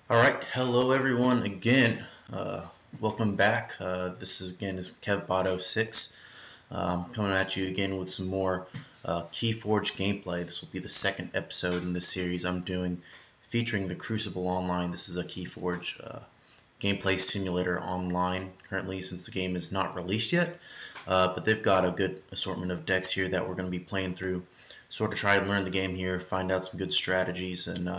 Alright, hello everyone again. Welcome back. This is KevBotto6. Coming at you again with some more Keyforge gameplay. This will be the second episode in this series I'm doing featuring the Crucible Online. This is a Keyforge gameplay simulator online currently, since the game is not released yet. But they've got a good assortment of decks here that we're going to be playing through. Sort of try and learn the game here, find out some good strategies, and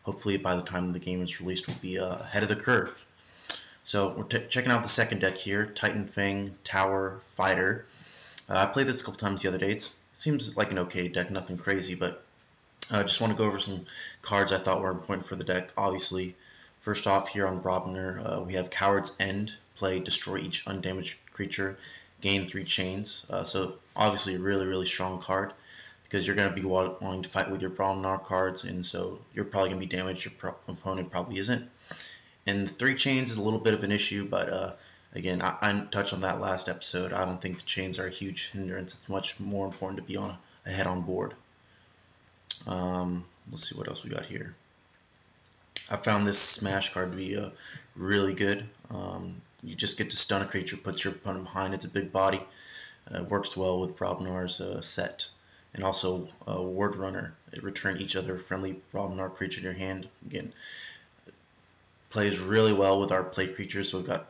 hopefully by the time the game is released we'll be ahead of the curve. So we're checking out the second deck here, Titan Fang, Tower, Fighter. I played this a couple times the other day. It seems like an okay deck, nothing crazy, but I just want to go over some cards I thought were important for the deck. Obviously, first off here on Brobnar, we have Coward's End. Play, destroy each undamaged creature, gain 3 chains. So obviously a really strong card, because you're going to be wanting to fight with your Brobnar cards, and so you're probably going to be damaged, your opponent probably isn't. And the 3 chains is a little bit of an issue, but again, I touched on that last episode. I don't think the chains are a huge hindrance. It's much more important to be ahead on board. Let's see what else we got here. I found this Smash card to be really good. You just get to stun a creature, puts your opponent behind. It's a big body. Works well with Brobnar's set. And also Ward Runner. It return each other friendly Brobnar creature in your hand. Again, plays really well with our play creatures. So we've got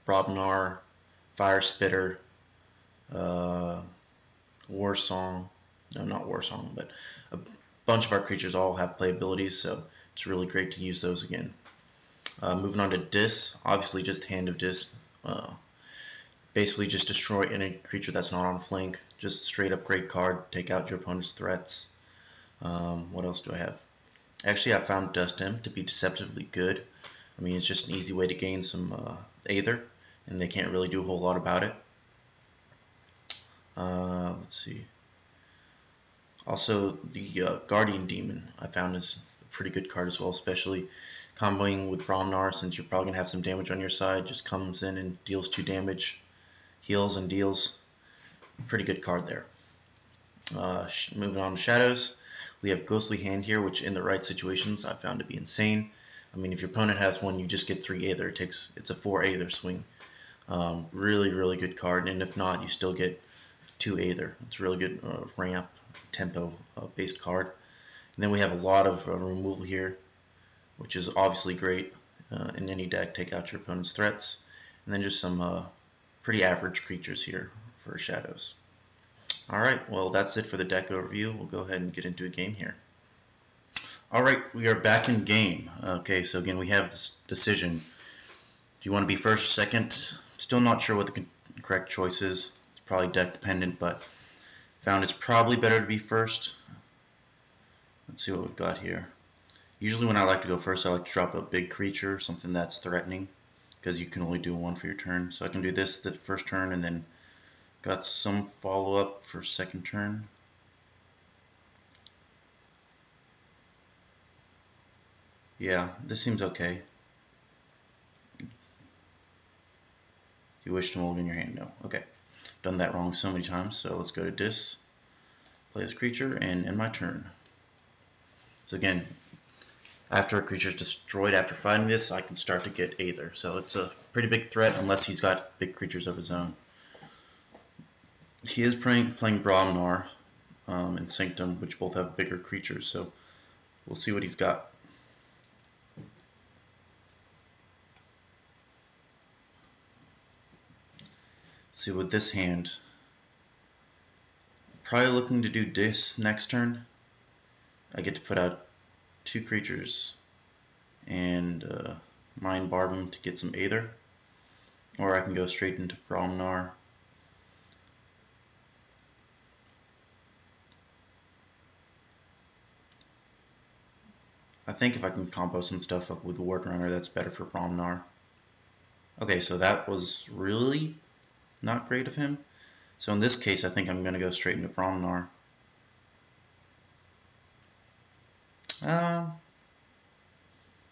Brobnar, Fire Spitter, War Song. No, not War Song, but a bunch of our creatures all have play abilities, so it's really great to use those again. Moving on to Dis, obviously just Hand of Dis. Basically just destroy any creature that's not on flank. Just straight up great card. Take out your opponent's threats. What else do I have? Actually, I found Dust Imp to be deceptively good. I mean, it's just an easy way to gain some Aether, and they can't really do a whole lot about it. Let's see. Also, the Guardian Demon I found is a pretty good card as well, especially comboing with Brobnar, since you're probably going to have some damage on your side. Just comes in and deals 2 damage. Heals and deals. Pretty good card there. Moving on to Shadows, we have Ghostly Hand here, which in the right situations I found to be insane. I mean, if your opponent has one, you just get 3 Aether. It's a 4 Aether swing. Really good card, and if not, you still get 2 Aether. It's a really good ramp, tempo based card. And then we have a lot of removal here, which is obviously great in any deck. Take out your opponent's threats, and then just some pretty average creatures here for Shadows. Alright, well that's it for the deck overview. We'll go ahead and get into a game here. Alright, we are back in game. Okay, so again we have this decision. Do you want to be first or second? Still not sure what the correct choice is. It's probably deck dependent, but found it's probably better to be first. Let's see what we've got here. Usually when I like to go first, I like to drop a big creature, something that's threatening, because you can only do 1 for your turn. So I can do this the first turn, and then got some follow-up for second turn. Yeah, this seems okay. Do you wish to mold in your hand? No. Okay. Done that wrong so many times, so let's go to Dis, play this creature, and end my turn. So again, after a creature is destroyed after fighting this, I can start to get Aether. So it's a pretty big threat unless he's got big creatures of his own. He is playing Brobnar and Sanctum, which both have bigger creatures, so we'll see what he's got. See, with this hand, probably looking to do Dis next turn. I get to put out 2 creatures and Mind Barb him to get some Aether, or I can go straight into Brobnar. I think if I can combo some stuff up with Ward Runner, that's better for Brobnar. Okay, so that was really not great of him. So in this case, I think I'm going to go straight into Brobnar.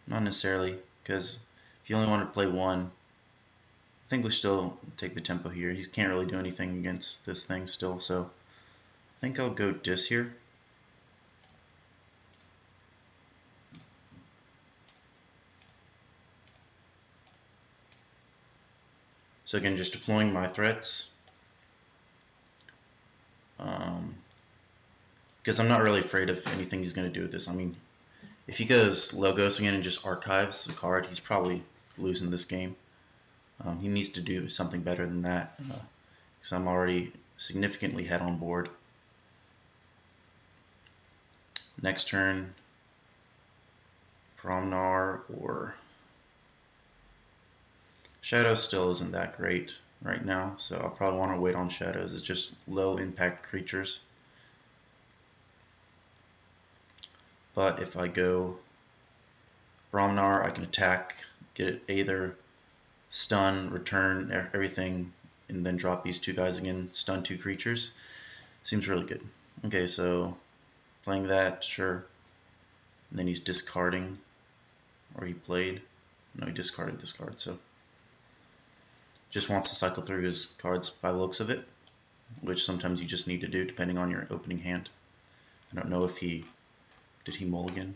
Not necessarily, because if you only want to play 1, I think we still take the tempo here. He can't really do anything against this thing still, so I think I'll go Dis here. So again, just deploying my threats. Because I'm not really afraid of anything he's going to do with this. I mean, if he goes Logos again and just archives the card, he's probably losing this game. He needs to do something better than that, because I'm already significantly ahead on board. Next turn, Brobnar or Shadows still isn't that great right now, so I'll probably want to wait on Shadows. It's just low impact creatures. But if I go Brobnar, I can attack, get it either stun, return everything, and then drop these two guys again, stun two creatures. Seems really good. Okay, so playing that, sure. And then he's discarding, or he played. No, he discarded this card, so just wants to cycle through his cards by the looks of it, which sometimes you just need to do depending on your opening hand. I don't know if did he mulligan?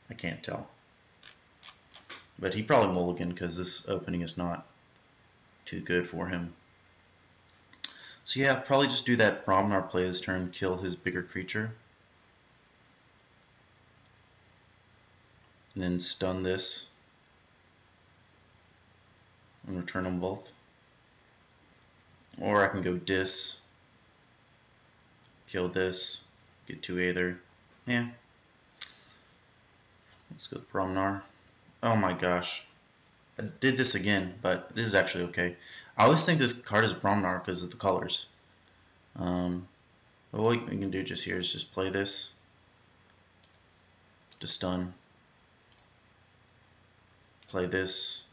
I can't tell. But he probably mulliganed because this opening is not too good for him. So yeah, probably just do that Brobnar play this turn, kill his bigger creature. And then stun this. And return them both. Or I can go dis. Kill this. Get two Aether. Yeah. Let's go with Brobnar. Oh my gosh. I did this again, but this is actually okay. I always think this card is Brobnar because of the colors. But what we can do just here is just play this to stun. Play this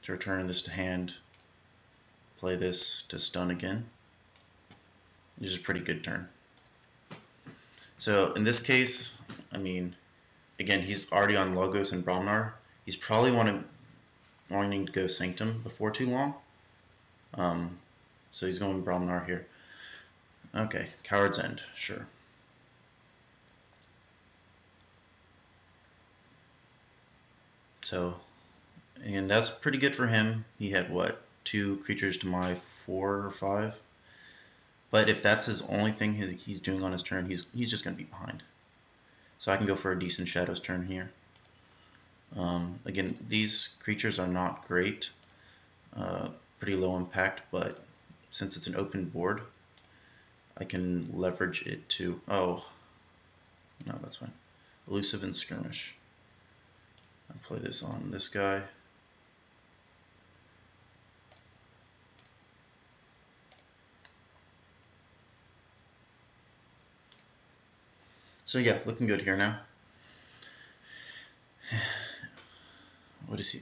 to return this to hand. Play this to stun again. This is a pretty good turn. So in this case, I mean, again, he's already on Logos and Brobnar. He's probably wanting to go Sanctum before too long. So he's going Brobnar here. Okay, Coward's End, sure. So, and that's pretty good for him. He had what, 2 creatures to my 4 or 5. But if that's his only thing he's doing on his turn, he's just going to be behind. So I can go for a decent Shadows turn here. Again, these creatures are not great. Pretty low impact, but since it's an open board, I can leverage it to... Oh, no, that's fine. Elusive and Skirmish. I'll play this on this guy. So yeah, looking good here now. What is he?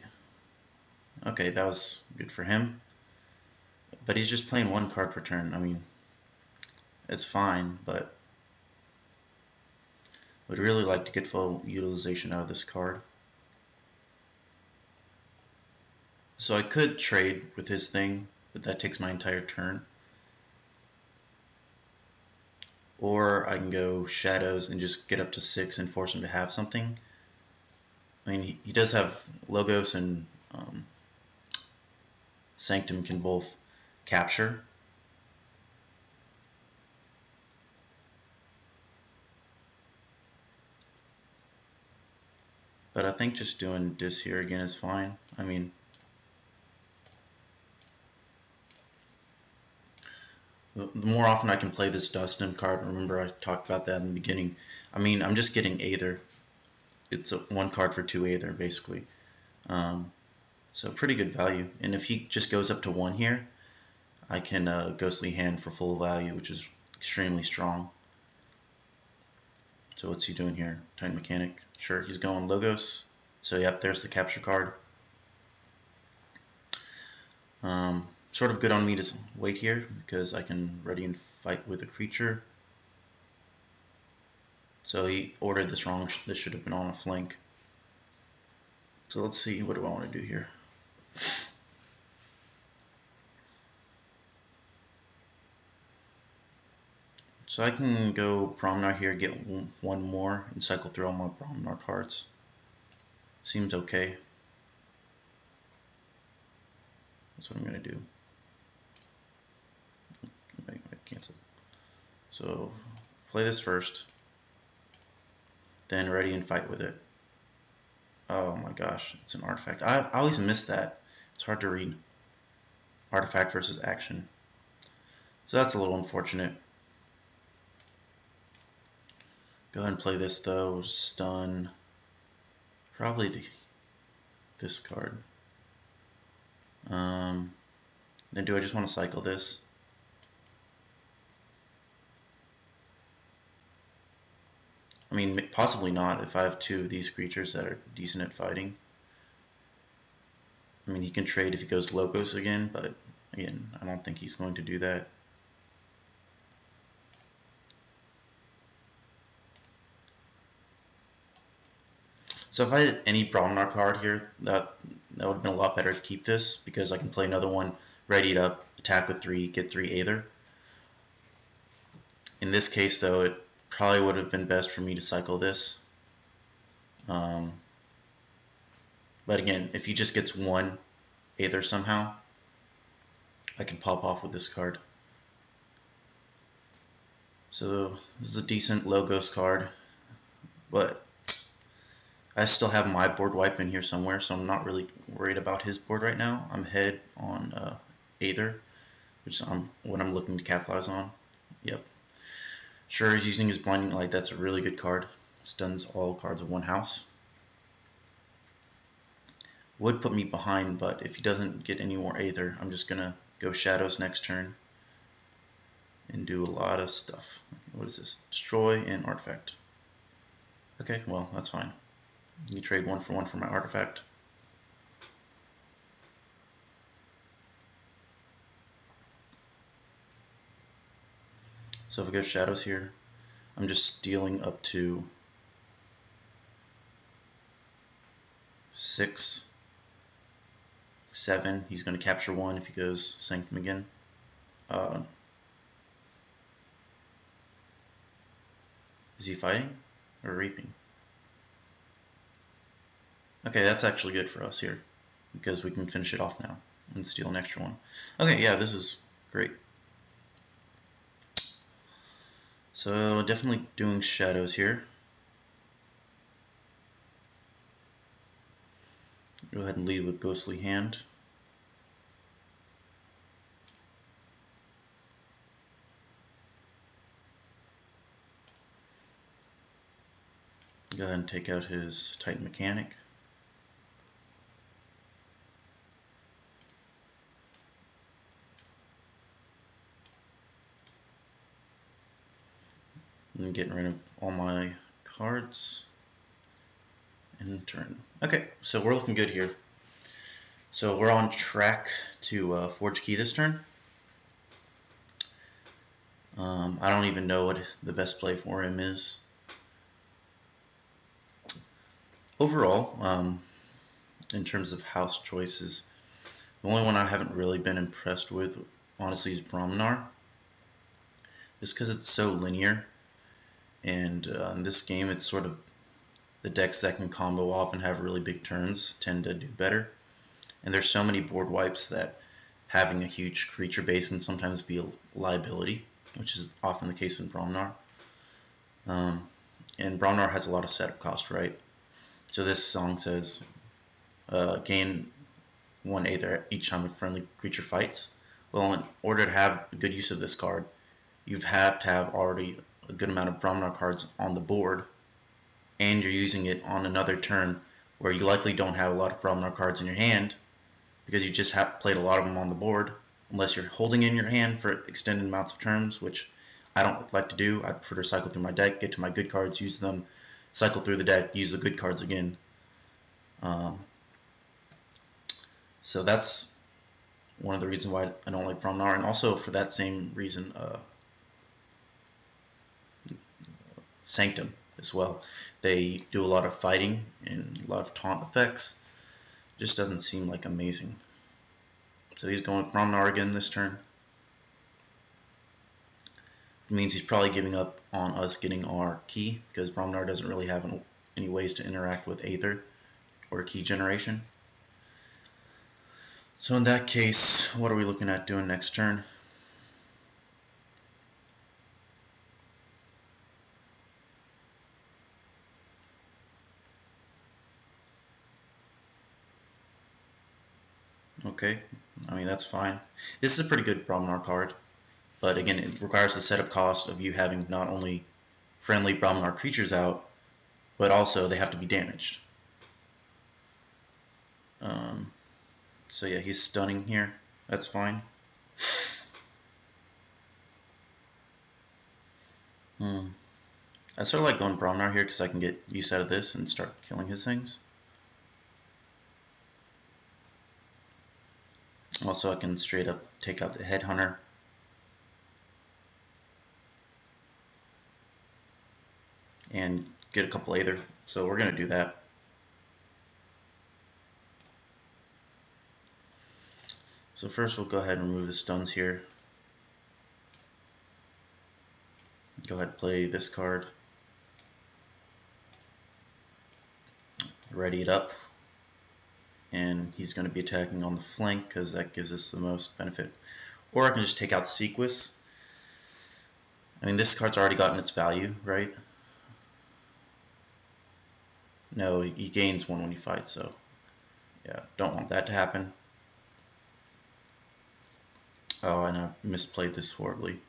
Okay, that was good for him. But he's just playing 1 card per turn. I mean, it's fine, but would really like to get full utilization out of this card. So I could trade with his thing, but that takes my entire turn. Or I can go Shadows and just get up to 6 and force him to have something. I mean, he does have Logos and Sanctum can both capture. But I think just doing this here again is fine. I mean, the more often I can play this Dustin card, remember I talked about that in the beginning. I mean, I'm just getting Aether. It's 1 card for 2 Aether, basically. So pretty good value. And if he just goes up to 1 here, I can Ghostly Hand for full value, which is extremely strong. So what's he doing here? Titan Mechanic. Sure, he's going Logos. So yep, there's the capture card. Sort of good on me to wait here because I can ready and fight with a creature. So he ordered this wrong. This should have been on a flank. So let's see, what do I want to do here? So I can go Brobnar here, get one more, and cycle through all my Brobnar cards. Seems okay. That's what I'm going to do. I cancel. So play this first, then ready and fight with it. Oh my gosh, it's an artifact. I always miss that. It's hard to read. Artifact versus action. So that's a little unfortunate. Go ahead and play this though. Stun. Probably this card. Then do I just want to cycle this? I mean, possibly not if I have two of these creatures that are decent at fighting. I mean, he can trade if he goes Logos again, but again, I don't think he's going to do that. So if I had any Brobnar card here, that would have been a lot better to keep this, because I can play another one, ready it up, attack with 3, get 3 Aether. In this case, though, it probably would have been best for me to cycle this. But again, if he just gets 1 Aether somehow, I can pop off with this card. So this is a decent Logos card, but I still have my board wipe in here somewhere, so I'm not really worried about his board right now. I'm ahead on Aether, which is what I'm looking to capitalize on. Yep. Sure, he's using his Blinding Light. That's a really good card. Stuns all cards of one house. Would put me behind, but if he doesn't get any more Aether, I'm just going to go Shadows next turn and do a lot of stuff. What is this? Destroy and Artifact. Okay, well, that's fine. You trade 1 for 1 for my artifact. So if I go Shadows here, I'm just stealing up to 6, 7. He's going to capture 1 if he goes Sanctum again. Is he fighting or reaping? Okay, that's actually good for us here, because we can finish it off now and steal an extra 1. Okay, yeah, this is great. So definitely doing Shadows here. Go ahead and lead with Ghostly Hand. Go ahead and take out his Titan Mechanic. I'm getting rid of all my cards and turn. Okay, so we're looking good here. So we're on track to Forge Key this turn. I don't even know what the best play for him is. Overall, in terms of house choices, the only one I haven't really been impressed with, honestly, is Brobnar. Just because it's so linear. And in this game, it's sort of the decks that can combo off and have really big turns tend to do better. And there's so many board wipes that having a huge creature base can sometimes be a liability, which is often the case in Brobnar. And Brobnar has a lot of setup cost, right? So this song says, gain 1 Aether each time a friendly creature fights. Well, in order to have a good use of this card, you have to have already a good amount of Brobnar cards on the board, and you're using it on another turn where you likely don't have a lot of Brobnar cards in your hand because you just have played a lot of them on the board, unless you're holding in your hand for extended amounts of turns, which I don't like to do. I prefer to cycle through my deck, get to my good cards, use them, cycle through the deck, use the good cards again. So that's one of the reasons why I don't like Brobnar, and also for that same reason, Sanctum as well. They do a lot of fighting and a lot of taunt effects. Just doesn't seem like amazing. So he's going with Brobnar again this turn. It means he's probably giving up on us getting our key, because Brobnar doesn't really have any ways to interact with Aether or key generation. So in that case, what are we looking at doing next turn? Okay, I mean that's fine. This is a pretty good Brobnar card, but again it requires the setup cost of you having not only friendly Brobnar creatures out, but also they have to be damaged. So yeah, he's stunning here. That's fine. I sort of like going Brobnar here because I can get use out of this and start killing his things. Also, I can straight up take out the Headhunter. And get a couple Aether. So we're going to do that. So first we'll go ahead and remove the stuns here. Go ahead and play this card. Ready it up. And he's going to be attacking on the flank because that gives us the most benefit. Or I can just take out the Sequus. I mean, this card's already gotten its value, right? No, he gains one when he fights, so yeah, don't want that to happen. Oh, and I misplayed this horribly.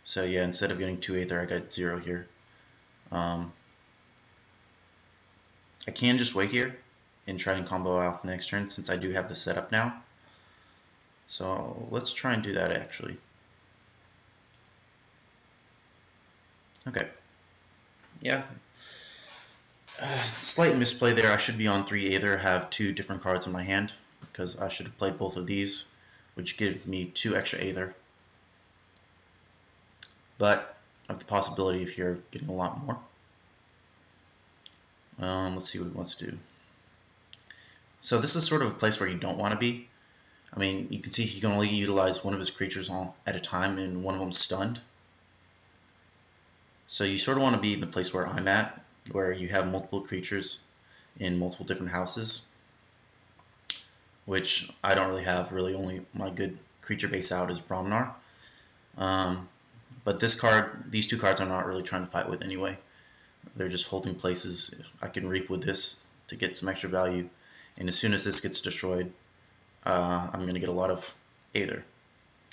So yeah, instead of getting 2 Aether, I got 0 here. I can just wait here and try and combo out next turn since I do have the setup now. So let's try and do that actually. Okay. Yeah. Slight misplay there. I should be on 3 Aether, have 2 different cards in my hand because I should have played both of these, which give me 2 extra Aether. But I have the possibility of here getting a lot more. Let's see what he wants to do. So this is sort of a place where you don't want to be. I mean, you can see he can only utilize one of his creatures at a time, and one of them's stunned. So you sort of want to be in the place where I'm at, where you have multiple creatures in multiple different houses, which I don't really have. Really, only my good creature base out is Brobnar. But these 2 cards I'm not really trying to fight with anyway. They're just holding places. I can reap with this to get some extra value, and as soon as this gets destroyed, I'm going to get a lot of Aether.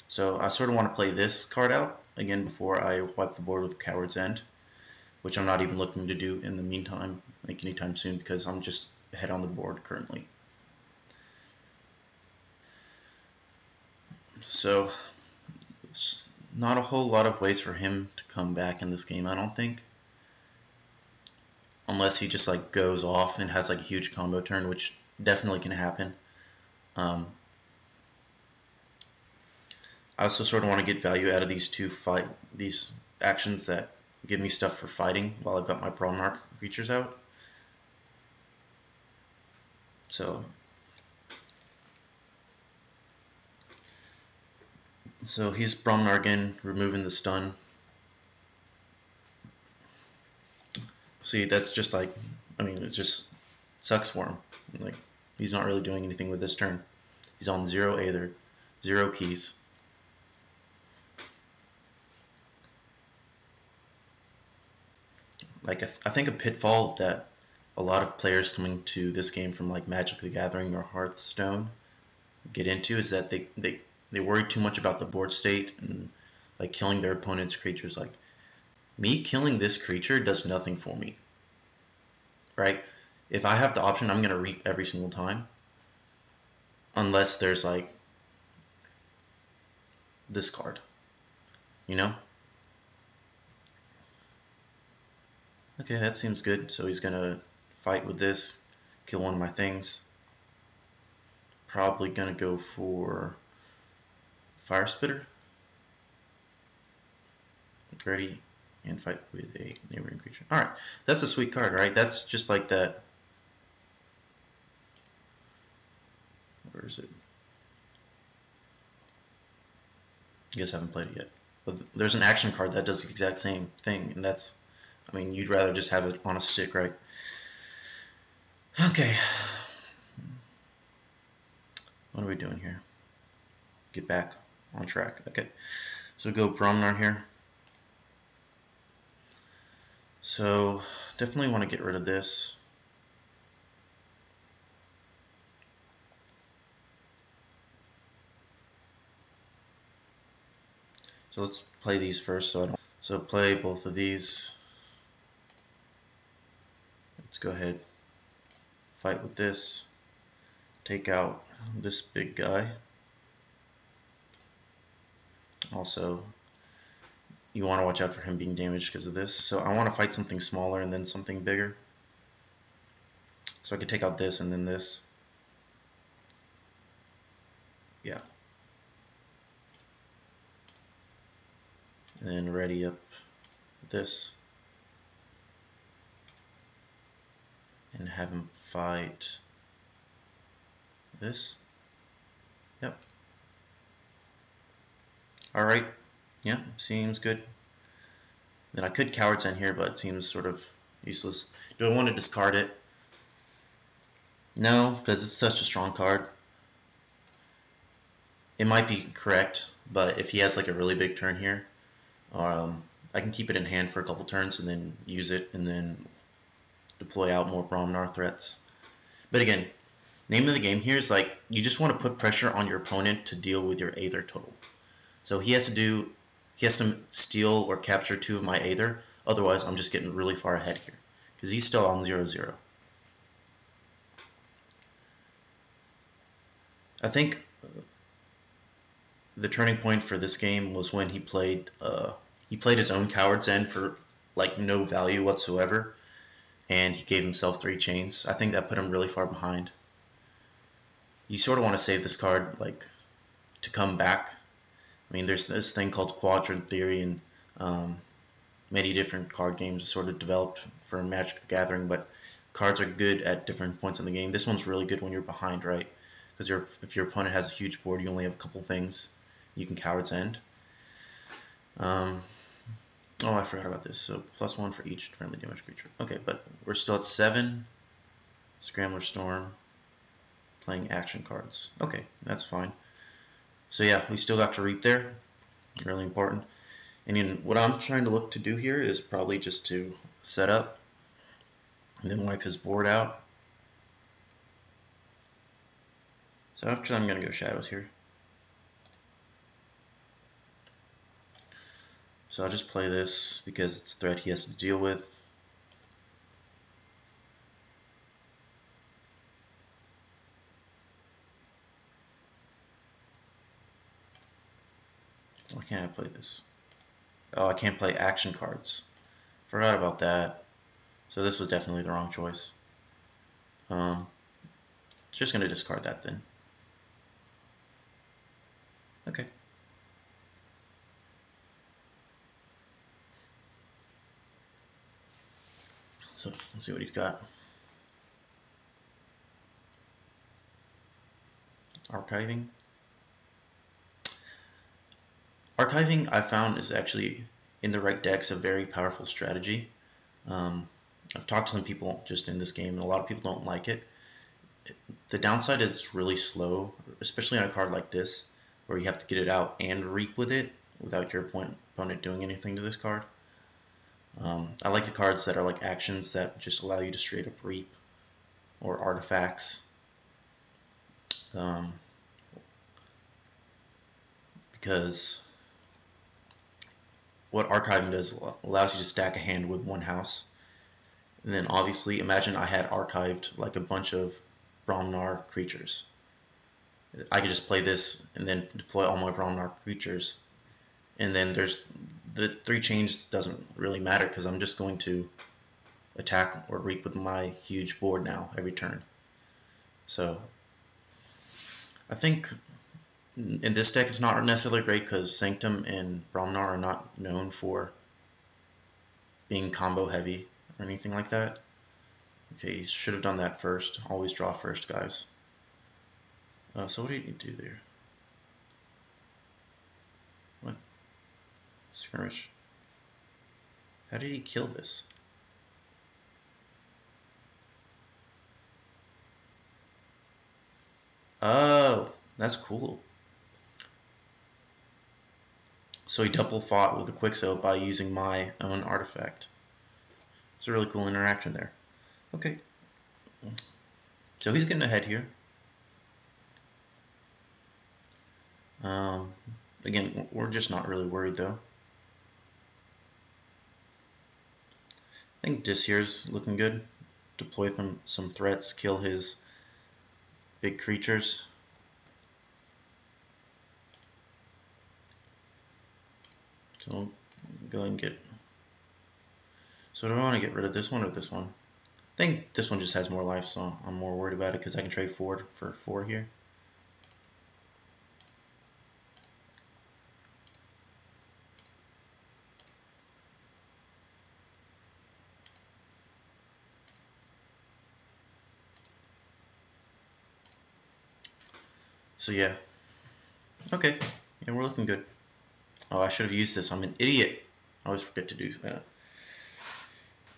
So I sort of want to play this card out again before I wipe the board with Coward's End, which I'm not even looking to do in the meantime, like anytime soon, because I'm just ahead on the board currently. So it's not a whole lot of ways for him to come back in this game, I don't think. Unless he just like goes off and has like a huge combo turn, which definitely can happen. I also sort of want to get value out of these these actions that give me stuff for fighting while I've got my Brobnar creatures out. So he's Brobnar again, removing the stun. See, that's just like, I mean, it just sucks for him. Like, he's not really doing anything with this turn. He's on 0 Aether, 0 keys. Like, I think a pitfall that a lot of players coming to this game from like Magic the Gathering or Hearthstone get into is that they worry too much about the board state and like killing their opponent's creatures. Like, me killing this creature does nothing for me, right? If I have the option, I'm going to reap every single time, unless there's like this card, you know? Okay, that seems good. So he's going to fight with this, kill one of my things. Probably going to go for Fire Spitter. Ready. And fight with a neighboring creature. Alright, that's a sweet card, right? That's just like that. Where is it? You guys haven't played it yet. But there's an action card that does the exact same thing, and that's, I mean, you'd rather just have it on a stick, right? Okay. What are we doing here? Get back on track. Okay. So go Bromnar here. So definitely want to get rid of this. So let's play these first. So play both of these. Let's go ahead, fight with this. Take out this big guy. Also, you want to watch out for him being damaged because of this. So I want to fight something smaller and then something bigger. So I could take out this and then this. Yeah. And then ready up this. And have him fight this. Yep. Alright. Yeah, seems good. Then I could Coward's End here, but it seems sort of useless. Do I want to discard it? No, because it's such a strong card. It might be correct, but if he has like a really big turn here, I can keep it in hand for a couple turns and then use it and then deploy out more Bromnar threats. But again, name of the game here is like you just want to put pressure on your opponent to deal with your Aether total. So he has to steal or capture 2 of my Aether, otherwise I'm just getting really far ahead here because he's still on 0-0. I think the turning point for this game was when he played his own Coward's End for like no value whatsoever, and he gave himself 3 chains. I think that put him really far behind. You sort of want to save this card like to come back. I mean, there's this thing called Quadrant Theory, and many different card games sort of developed for Magic the Gathering, but cards are good at different points in the game. This one's really good when you're behind, right? Because if your opponent has a huge board, you only have a couple things you can Coward's End. Oh, I forgot about this. So +1 for each friendly damage creature. Okay, but we're still at 7. Scrambler Storm. Playing action cards. Okay, that's fine. So yeah, we still got to Reap there. Really important. And then what I'm trying to look to do here is probably just to set up and then wipe his board out. So actually I'm going to go Shadows here. So I'll just play this because it's a threat he has to deal with. Why can't I play this? Oh, I can't play action cards. Forgot about that. So this was definitely the wrong choice. Just going to discard that then. Okay. So let's see what he's got. Archiving. Archiving, I found, is actually in the right decks a very powerful strategy. I've talked to some people just in this game, and a lot of people don't like it. The downside is it's really slow, especially on a card like this, where you have to get it out and reap with it without your opponent doing anything to this card. I like the cards that are like actions that just allow you to straight up reap, or artifacts. Because what archiving does allows you to stack a hand with one house. And then obviously imagine I had archived like a bunch of Bromnar creatures. I could just play this and then deploy all my Bromnar creatures. And then there's the 3 chains doesn't really matter because I'm just going to attack or reap with my huge board now every turn. So I think in this deck it's not necessarily great because Sanctum and Bromnar are not known for being combo heavy or anything like that. Okay, he should have done that first. Always draw first, guys. So what do you need to do there? skirmish. How did he kill this? Oh, that's cool. So he double fought with the Quixo by using my own artifact. It's a really cool interaction there. Okay. So he's getting ahead here. Again, we're just not really worried though. I think this here's looking good. Deploy some threats, kill his big creatures. So we'll go ahead and get. So do I want to get rid of this one or this one? I think this one just has more life, so I'm more worried about it because I can trade forward for 4 here. So yeah. Okay. Yeah, we're looking good. Oh, I should have used this. I'm an idiot. I always forget to do that.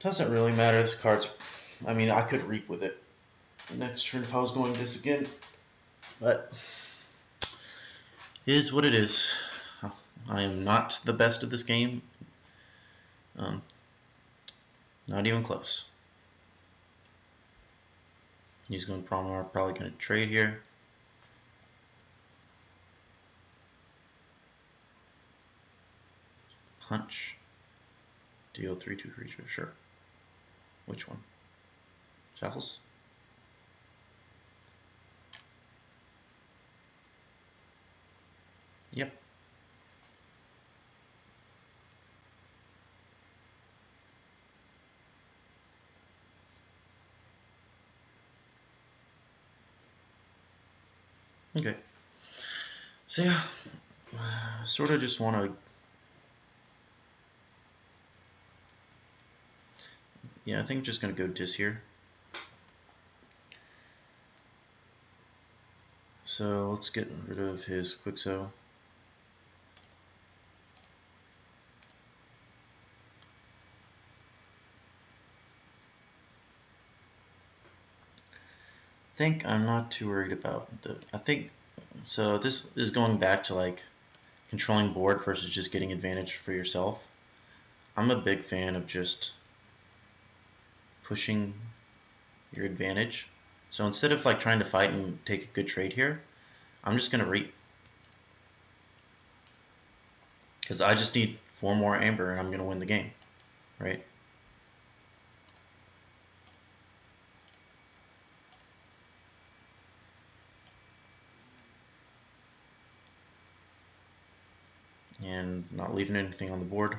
Doesn't really matter. This card's... I mean, I could reap with it next turn if I was going this again. But... it is what it is. I am not the best at this game. Not even close. He's going to probably going to trade here. Punch. Deal 3/2 creature. Sure. Which one? Shuffles? Yep. Okay. So yeah, sort of just want to. Yeah, I think I'm just gonna go dis here. So let's get rid of his Quixo. I think I'm not too worried about the. I think so. This is going back to like controlling board versus just getting advantage for yourself. I'm a big fan of just pushing your advantage. So instead of like trying to fight and take a good trade here, I'm just gonna reap. Because I just need 4 more amber and I'm gonna win the game. Right? And not leaving anything on the board.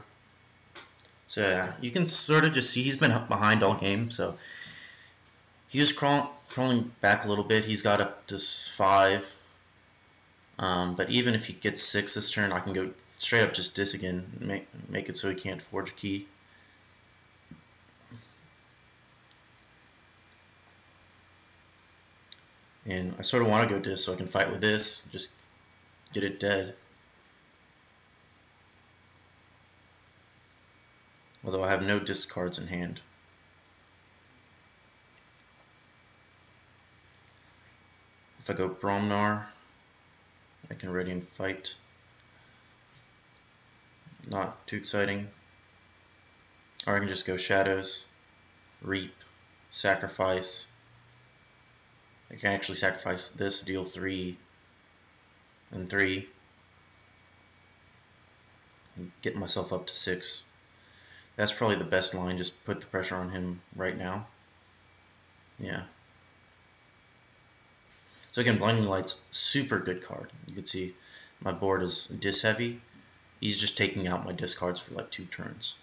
So yeah, you can sort of just see he's been behind all game, so he's just crawling back a little bit. He's got up to 5, but even if he gets 6 this turn, I can go straight up just dis again, make it so he can't forge a key. And I sort of want to go dis so I can fight with this, just get it dead. Although I have no discards in hand. If I go Brobnar, I can ready and fight. Not too exciting. Or I can just go Shadows, Reap, Sacrifice. I can actually sacrifice this, deal 3 and 3. And get myself up to 6. That's probably the best line, just put the pressure on him right now. Yeah. So again, Blinding Light's super good card. You can see my board is dis heavy. He's just taking out my discards for like 2 turns.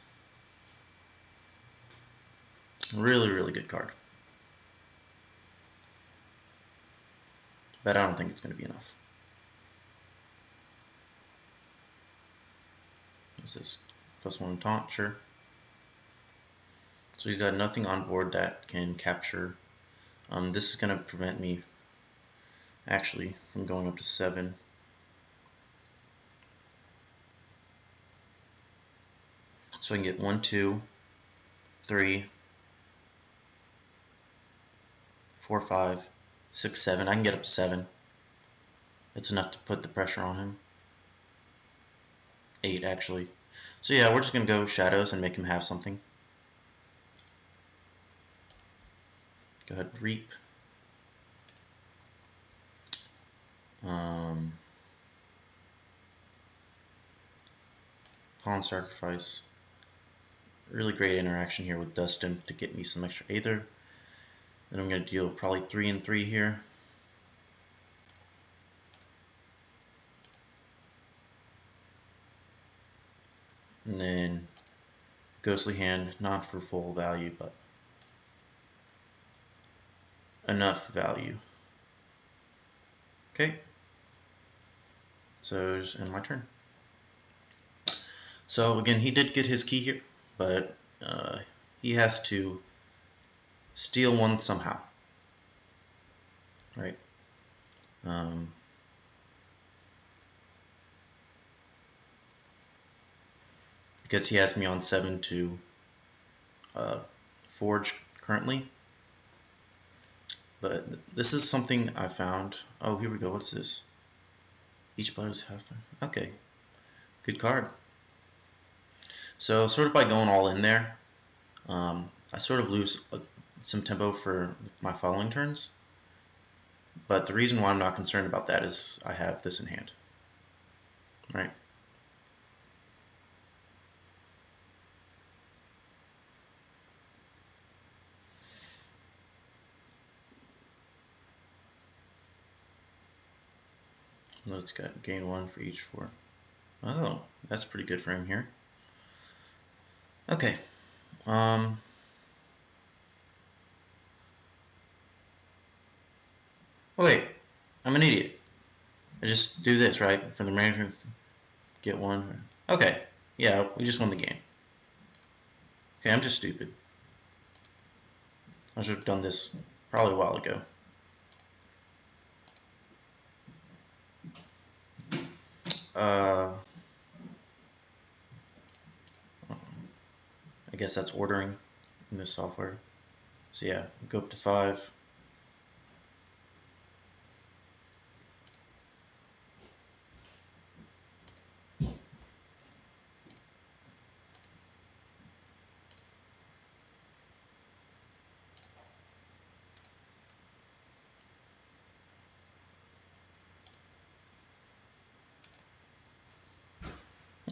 Really, really good card. But I don't think it's going to be enough. This is +1 taunt, sure. So you've got nothing on board that can capture. This is going to prevent me actually from going up to 7. So I can get 1, 2, 3, 4, 5, 6, 7. I can get up to 7. That's enough to put the pressure on him. 8 actually. So yeah, we're just going to go shadows and make him have something. Go ahead and reap. Pawn sacrifice. Really great interaction here with Dustin to get me some extra Aether. Then I'm going to deal probably 3 and 3 here. And then Ghostly Hand, not for full value, but enough value. Okay. So just end my turn. So again, he did get his key here, but he has to steal one somehow, right? Because he has me on 7 to forge currently. But this is something I found. Oh, here we go. What's this? Each player is half. Okay, good card. So sort of by going all in there, I sort of lose some tempo for my following turns. But the reason why I'm not concerned about that is I have this in hand, right? Let's gain 1 for each 4. Oh, that's pretty good for him here. Okay. Oh wait, I'm an idiot. I just do this, right? For the manager, get 1. Okay, yeah, we just won the game. Okay, I'm just stupid. I should have done this probably a while ago. I guess that's ordering in this software. So yeah, go up to 5.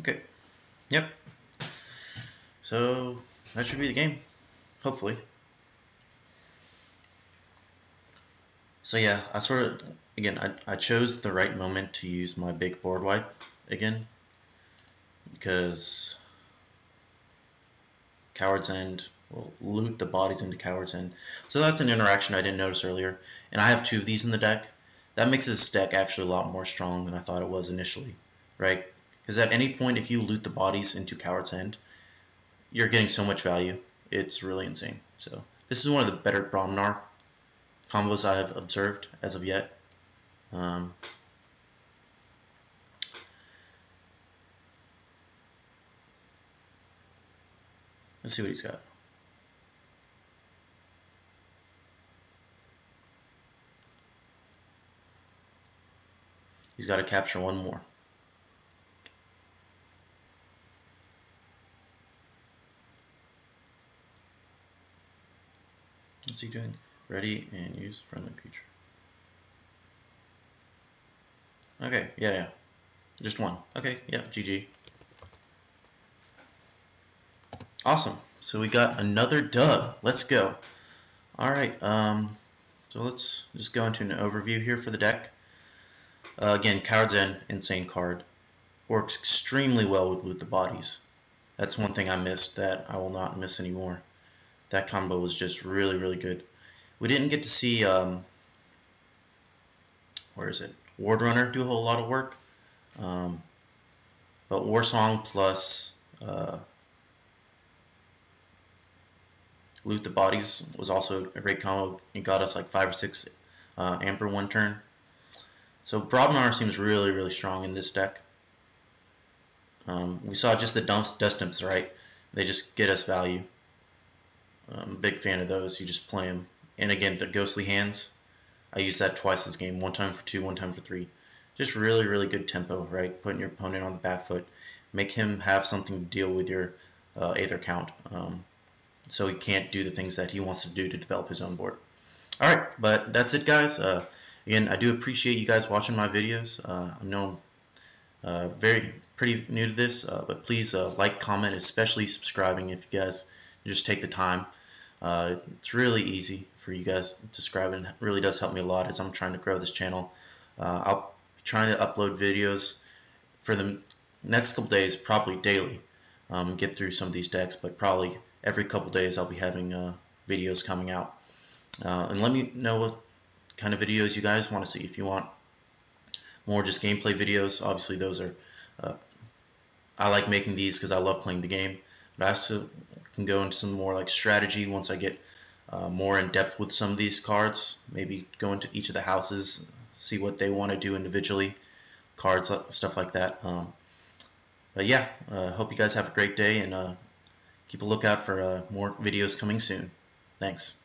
Okay, yep. So that should be the game, hopefully. So yeah, I sort of, again, I chose the right moment to use my big board wipe again, because Coward's End will loot the bodies into Coward's End. So that's an interaction I didn't notice earlier, and I have 2 of these in the deck. That makes this deck actually a lot more strong than I thought it was initially, right? Because at any point, if you loot the bodies into Coward's End, you're getting so much value. It's really insane. So this is one of the better Brobnar combos I have observed as of yet. Let's see what he's got. He's got to capture 1 more. What's he doing? Ready and use friendly creature. Okay, yeah. Just 1. Okay, yeah, GG. Awesome. So we got another dub. Let's go. Alright, so let's just go into an overview here for the deck. Again, Coward's End, insane card. Works extremely well with Loot the Bodies. That's one thing I missed that I will not miss anymore. That combo was just really, really good. We didn't get to see, where is it? Ward Runner do a whole lot of work. But War Song plus Loot the Bodies was also a great combo. It got us like 5 or 6 Amber 1 turn. So Brobnar seems really, really strong in this deck. We saw just the dust imps, right? They just get us value. I'm a big fan of those. You just play them. And again, the ghostly hands, I used that twice this game. One time for 2, one time for 3. Just really, really good tempo, right? Putting your opponent on the back foot. Make him have something to deal with your Aether count. So he can't do the things that he wants to do to develop his own board. Alright, but that's it, guys. Again, I do appreciate you guys watching my videos. I know I'm pretty new to this, but please like, comment, especially subscribing if you guys just take the time. It's really easy for you guys to subscribe, and it really does help me a lot as I'm trying to grow this channel. I'll be trying to upload videos for the next couple days, probably daily, get through some of these decks, but probably every couple days I'll be having videos coming out. And let me know what kind of videos you guys want to see. If you want more just gameplay videos, obviously those are I like making these because I love playing the game, but I also can go into some more like strategy once I get more in depth with some of these cards. Maybe go into each of the houses, see what they want to do individually, cards, stuff like that. But yeah, hope you guys have a great day, and keep a lookout for more videos coming soon. Thanks.